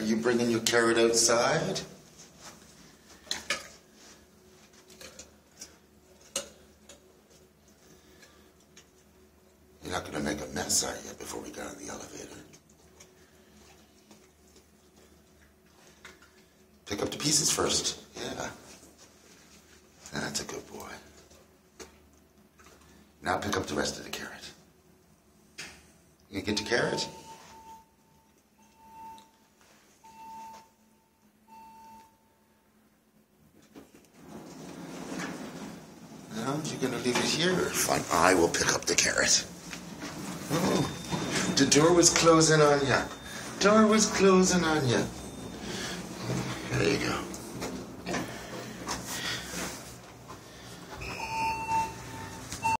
Are you bringing your carrot outside? You're not going to make a mess, are you, before we get on the elevator? Pick up the pieces first. Yeah. That's a good boy. Now pick up the rest of the carrot. You get the carrot? No, you're going to leave it here. Fine, I will pick up the carrot. Oh, the door was closing on you. Door was closing on you. There you go.